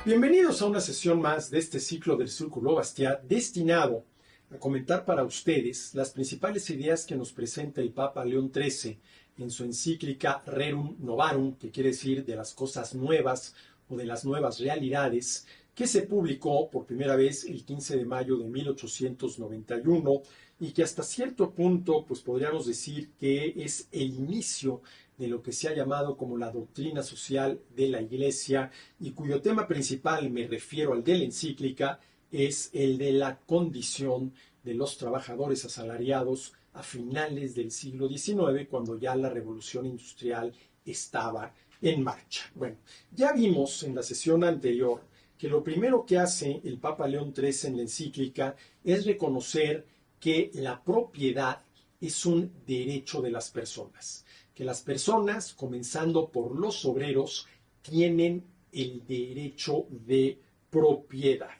Bienvenidos a una sesión más de este ciclo del Círculo Bastiat, destinado a comentar para ustedes las principales ideas que nos presenta el Papa León XIII en su encíclica Rerum Novarum, que quiere decir de las cosas nuevas o de las nuevas realidades, que se publicó por primera vez el 15 de mayo de 1891 y que hasta cierto punto pues podríamos decir que es el inicio de lo que se ha llamado como la doctrina social de la Iglesia y cuyo tema principal, me refiero al de la encíclica, es el de la condición de los trabajadores asalariados a finales del siglo XIX, cuando ya la revolución industrial estaba en marcha. Bueno, ya vimos en la sesión anterior que lo primero que hace el Papa León XIII en la encíclica es reconocer que la propiedad es un derecho de las personas, que las personas, comenzando por los obreros, tienen el derecho de propiedad,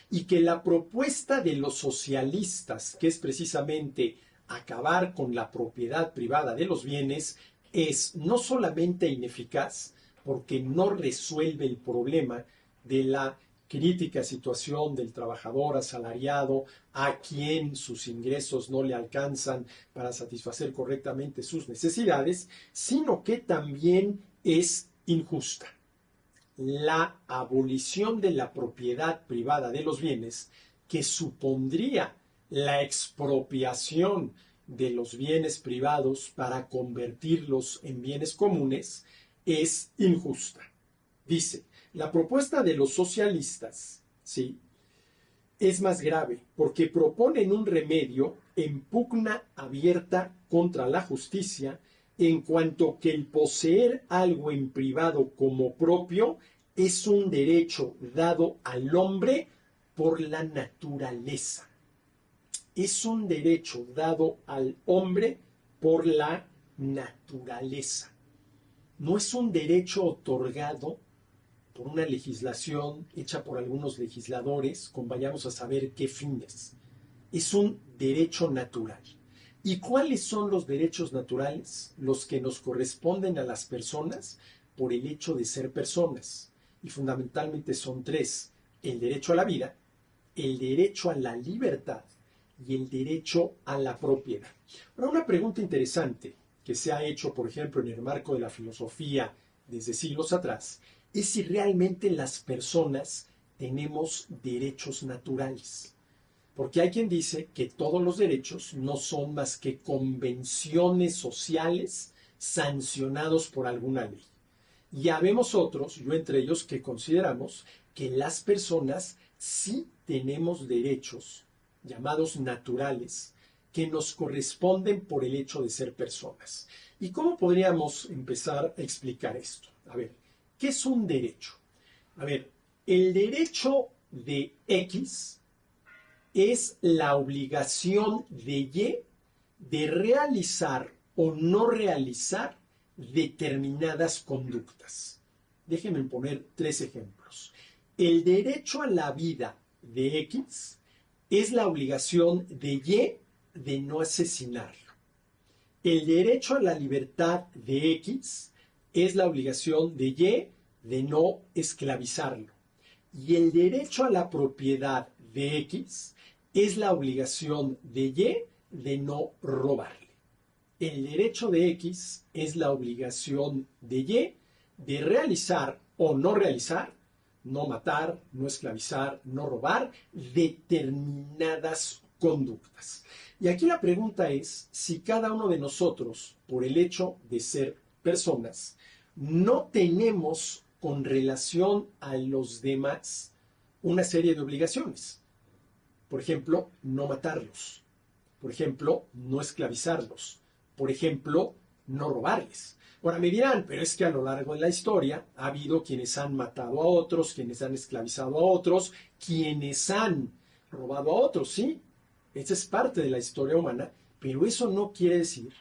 y que la propuesta de los socialistas, que es precisamente acabar con la propiedad privada de los bienes, es no solamente ineficaz, porque no resuelve el problema de la crítica situación del trabajador asalariado a quien sus ingresos no le alcanzan para satisfacer correctamente sus necesidades, sino que también es injusta. La abolición de la propiedad privada de los bienes, que supondría la expropiación de los bienes privados para convertirlos en bienes comunes, es injusta. Dice, la propuesta de los socialistas, ¿sí?, es más grave porque proponen un remedio en pugna abierta contra la justicia en cuanto que el poseer algo en privado como propio es un derecho dado al hombre por la naturaleza. Es un derecho dado al hombre por la naturaleza. No es un derecho otorgado por una legislación hecha por algunos legisladores con vayamos a saber qué fines. Es un derecho natural. ¿Y cuáles son los derechos naturales? Los que nos corresponden a las personas por el hecho de ser personas. Y fundamentalmente son tres: el derecho a la vida, el derecho a la libertad y el derecho a la propiedad. Ahora, una pregunta interesante que se ha hecho, por ejemplo, en el marco de la filosofía desde siglos atrás, es si realmente las personas tenemos derechos naturales. Porque hay quien dice que todos los derechos no son más que convenciones sociales sancionados por alguna ley. Y habemos otros, yo entre ellos, que consideramos que las personas sí tenemos derechos llamados naturales que nos corresponden por el hecho de ser personas. ¿Y cómo podríamos empezar a explicar esto? A ver, ¿qué es un derecho? A ver, el derecho de X es la obligación de Y de realizar o no realizar determinadas conductas. Déjenme poner tres ejemplos. El derecho a la vida de X es la obligación de Y de no asesinarlo. El derecho a la libertad de X es la obligación de Y de no esclavizarlo. Y el derecho a la propiedad de X es la obligación de Y de no robarle. El derecho de X es la obligación de Y de realizar o no realizar, no matar, no esclavizar, no robar, determinadas conductas. Y aquí la pregunta es si cada uno de nosotros, por el hecho de ser personas, no tenemos con relación a los demás una serie de obligaciones. Por ejemplo, no matarlos. Por ejemplo, no esclavizarlos. Por ejemplo, no robarles. Ahora me dirán, pero es que a lo largo de la historia ha habido quienes han matado a otros, quienes han esclavizado a otros, quienes han robado a otros, ¿sí? Esa es parte de la historia humana, pero eso no quiere decir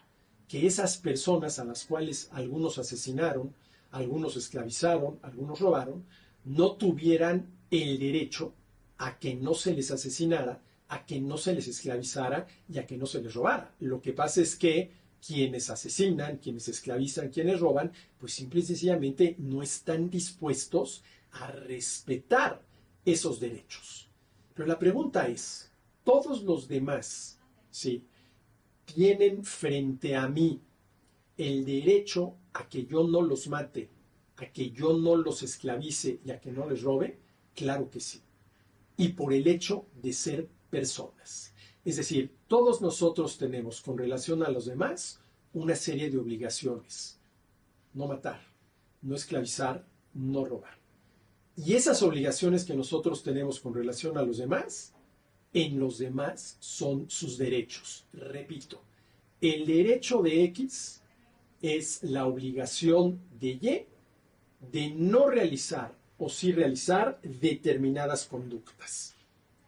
que esas personas a las cuales algunos asesinaron, algunos esclavizaron, algunos robaron, no tuvieran el derecho a que no se les asesinara, a que no se les esclavizara y a que no se les robara. Lo que pasa es que quienes asesinan, quienes esclavizan, quienes roban, pues simple y sencillamente no están dispuestos a respetar esos derechos. Pero la pregunta es, ¿todos los demás, sí, tienen frente a mí el derecho a que yo no los mate, a que yo no los esclavice y a que no les robe? Claro que sí. Y por el hecho de ser personas. Es decir, todos nosotros tenemos con relación a los demás una serie de obligaciones. No matar, no esclavizar, no robar. Y esas obligaciones que nosotros tenemos con relación a los demás, en los demás son sus derechos. Repito, el derecho de X es la obligación de Y de no realizar o sí realizar determinadas conductas.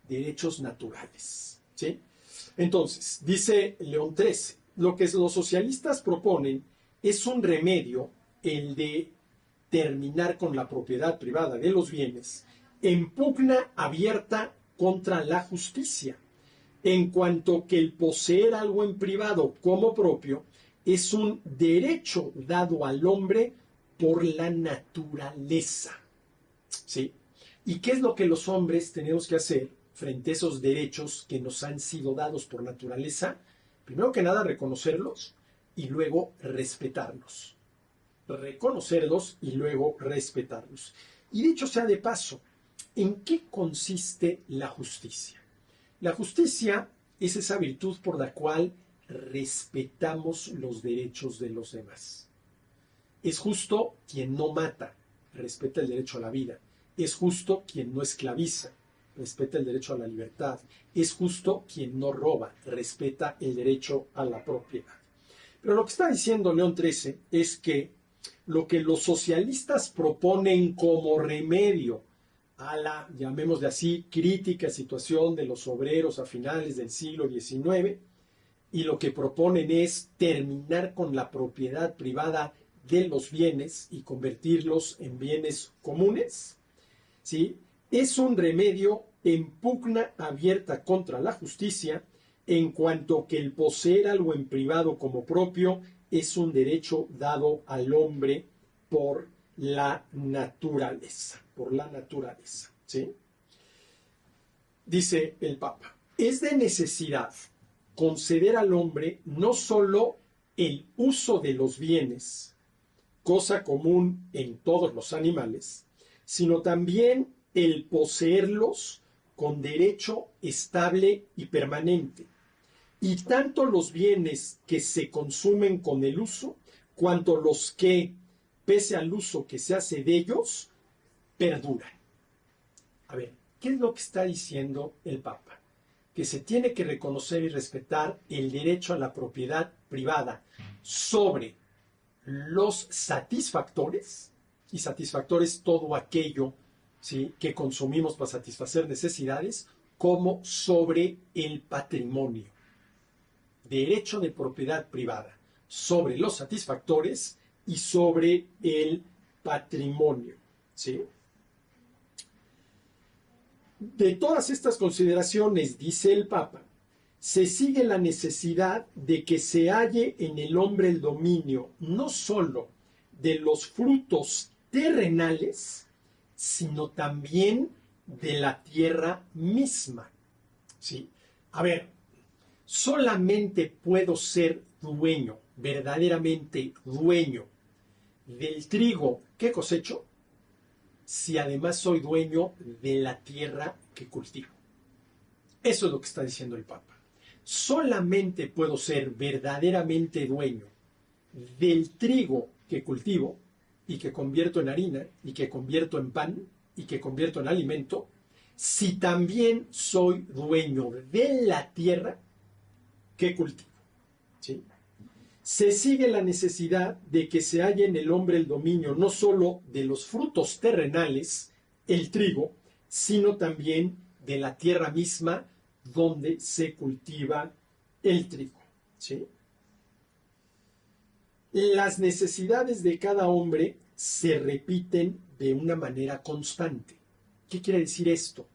Derechos naturales. ¿Sí? Entonces, dice León XIII, lo que los socialistas proponen es un remedio, el de terminar con la propiedad privada de los bienes, en pugna abierta contra la justicia, en cuanto que el poseer algo en privado como propio es un derecho dado al hombre por la naturaleza. ¿Sí? ¿Y qué es lo que los hombres tenemos que hacer frente a esos derechos que nos han sido dados por naturaleza? Primero que nada, reconocerlos y luego respetarlos. Reconocerlos y luego respetarlos. Y dicho sea de paso, ¿en qué consiste la justicia? La justicia es esa virtud por la cual respetamos los derechos de los demás. Es justo quien no mata, respeta el derecho a la vida. Es justo quien no esclaviza, respeta el derecho a la libertad. Es justo quien no roba, respeta el derecho a la propiedad. Pero lo que está diciendo León XIII es que lo que los socialistas proponen como remedio a la, llamémosle así, crítica situación de los obreros a finales del siglo XIX, y lo que proponen es terminar con la propiedad privada de los bienes y convertirlos en bienes comunes, ¿sí? Es un remedio en pugna abierta contra la justicia, en cuanto que el poseer algo en privado como propio es un derecho dado al hombre por la naturaleza, ¿sí? Dice el Papa, es de necesidad conceder al hombre no sólo el uso de los bienes, cosa común en todos los animales, sino también el poseerlos con derecho estable y permanente, y tanto los bienes que se consumen con el uso, cuanto los que, pese al uso que se hace de ellos, perduran. A ver, ¿qué es lo que está diciendo el Papa? Que se tiene que reconocer y respetar el derecho a la propiedad privada sobre los satisfactores, y satisfactores todo aquello, ¿sí?, que consumimos para satisfacer necesidades, como sobre el patrimonio. Derecho de propiedad privada sobre los satisfactores y sobre el patrimonio, ¿sí? De todas estas consideraciones, dice el Papa, se sigue la necesidad de que se halle en el hombre el dominio no sólo de los frutos terrenales, sino también de la tierra misma, ¿sí? A ver, solamente puedo ser dueño, verdaderamente dueño del trigo que cosecho, si además soy dueño de la tierra que cultivo. Eso es lo que está diciendo el Papa. Solamente puedo ser verdaderamente dueño del trigo que cultivo y que convierto en harina y que convierto en pan y que convierto en alimento, si también soy dueño de la tierra que cultivo, ¿sí? Se sigue la necesidad de que se halle en el hombre el dominio no sólo de los frutos terrenales, el trigo, sino también de la tierra misma donde se cultiva el trigo, ¿sí? Las necesidades de cada hombre se repiten de una manera constante. ¿Qué quiere decir esto?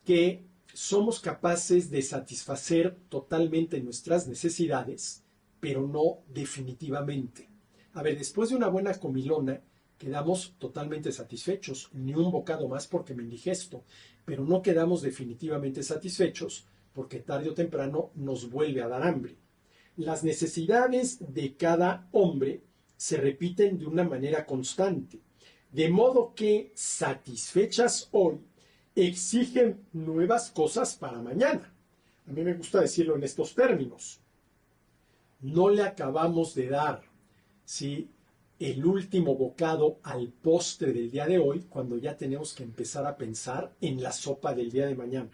Que somos capaces de satisfacer totalmente nuestras necesidades, pero no definitivamente. A ver, después de una buena comilona, quedamos totalmente satisfechos, ni un bocado más porque me indigesto, pero no quedamos definitivamente satisfechos porque tarde o temprano nos vuelve a dar hambre. Las necesidades de cada hombre se repiten de una manera constante, de modo que satisfechas hoy exigen nuevas cosas para mañana. A mí me gusta decirlo en estos términos. No le acabamos de dar, ¿sí?, el último bocado al postre del día de hoy cuando ya tenemos que empezar a pensar en la sopa del día de mañana.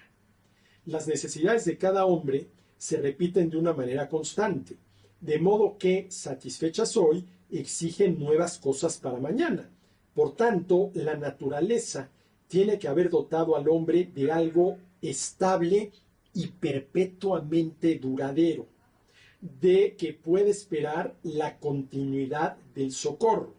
Las necesidades de cada hombre se repiten de una manera constante, de modo que satisfechas hoy exigen nuevas cosas para mañana. Por tanto, la naturaleza tiene que haber dotado al hombre de algo estable y perpetuamente duradero, de que puede esperar la continuidad del socorro.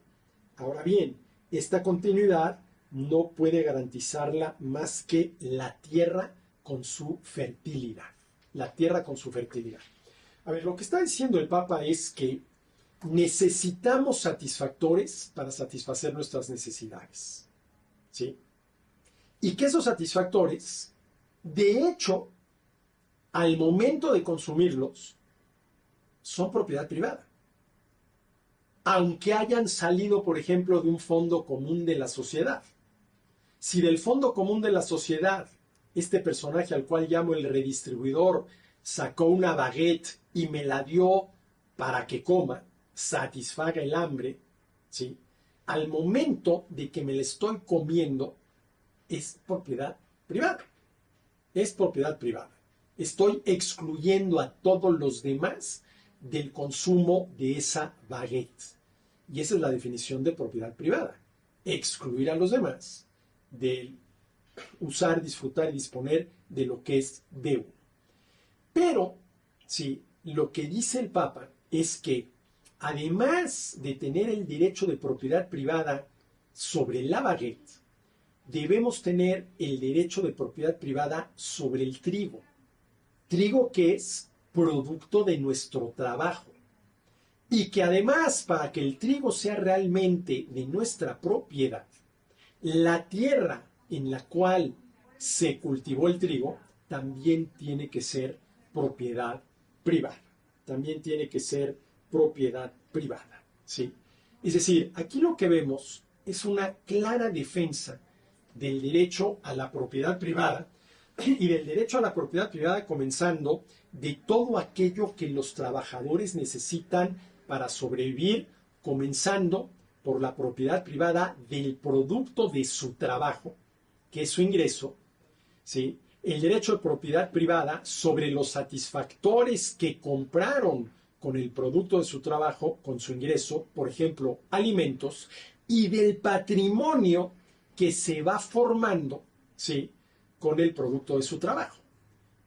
Ahora bien, esta continuidad no puede garantizarla más que la tierra con su fertilidad. La tierra con su fertilidad. A ver, lo que está diciendo el Papa es que necesitamos satisfactores para satisfacer nuestras necesidades, ¿sí? Y que esos satisfactores, de hecho, al momento de consumirlos, son propiedad privada. Aunque hayan salido, por ejemplo, de un fondo común de la sociedad. Si del fondo común de la sociedad, este personaje al cual llamo el redistribuidor, sacó una baguette y me la dio para que coma, satisfaga el hambre, ¿sí?, al momento de que me la estoy comiendo, es propiedad privada. Es propiedad privada. Estoy excluyendo a todos los demás del consumo de esa baguette. Y esa es la definición de propiedad privada. Excluir a los demás del usar, disfrutar y disponer de lo que es de uno. Pero, sí, lo que dice el Papa es que, además de tener el derecho de propiedad privada sobre la baguette, debemos tener el derecho de propiedad privada sobre el trigo. Trigo que es producto de nuestro trabajo. Y que además, para que el trigo sea realmente de nuestra propiedad, la tierra en la cual se cultivó el trigo también tiene que ser propiedad privada. También tiene que ser propiedad privada, ¿sí? Es decir, aquí lo que vemos es una clara defensa del derecho a la propiedad privada y del derecho a la propiedad privada comenzando de todo aquello que los trabajadores necesitan para sobrevivir, comenzando por la propiedad privada del producto de su trabajo, que es su ingreso, ¿sí? El derecho de propiedad privada sobre los satisfactores que compraron con el producto de su trabajo, con su ingreso, por ejemplo, alimentos, y del patrimonio que se va formando, ¿sí?, con el producto de su trabajo.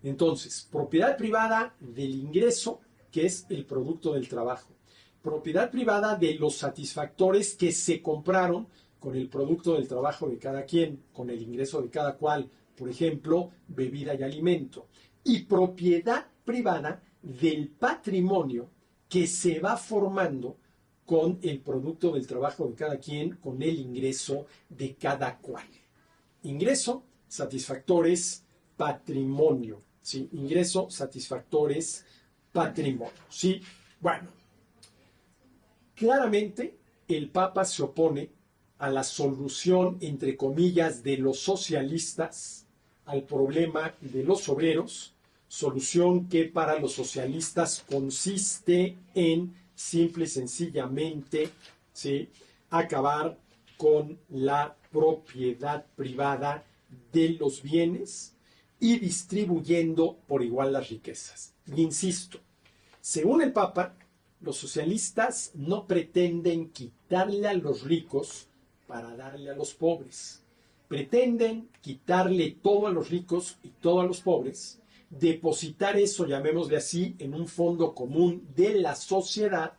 Entonces, propiedad privada del ingreso, que es el producto del trabajo. Propiedad privada de los satisfactores que se compraron con el producto del trabajo de cada quien, con el ingreso de cada cual, por ejemplo, bebida y alimento. Y propiedad privada del patrimonio que se va formando con el producto del trabajo de cada quien, con el ingreso de cada cual. Ingreso, satisfactores, patrimonio. ¿Sí? Ingreso, satisfactores, patrimonio. ¿Sí? Bueno, claramente el Papa se opone a la solución, entre comillas, de los socialistas al problema de los obreros, solución que para los socialistas consiste en simple y sencillamente, ¿sí?, acabar con la propiedad privada de los bienes y distribuyendo por igual las riquezas. Y insisto, según el Papa, los socialistas no pretenden quitarle a los ricos para darle a los pobres. Pretenden quitarle todo a los ricos y todo a los pobres, depositar eso, llamémosle así, en un fondo común de la sociedad,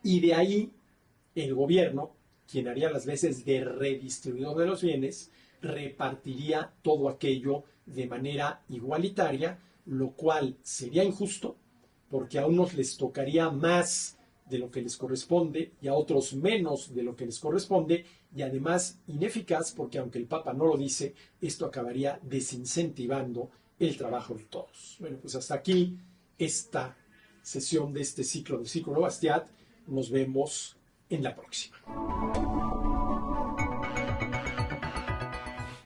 y de ahí el gobierno, quien haría las veces de redistribuidor de los bienes, repartiría todo aquello de manera igualitaria, lo cual sería injusto, porque a unos les tocaría más de lo que les corresponde y a otros menos de lo que les corresponde, y además ineficaz porque aunque el Papa no lo dice, esto acabaría desincentivando el trabajo de todos. Bueno, pues hasta aquí esta sesión de este ciclo del Círculo Bastiat. Nos vemos en la próxima.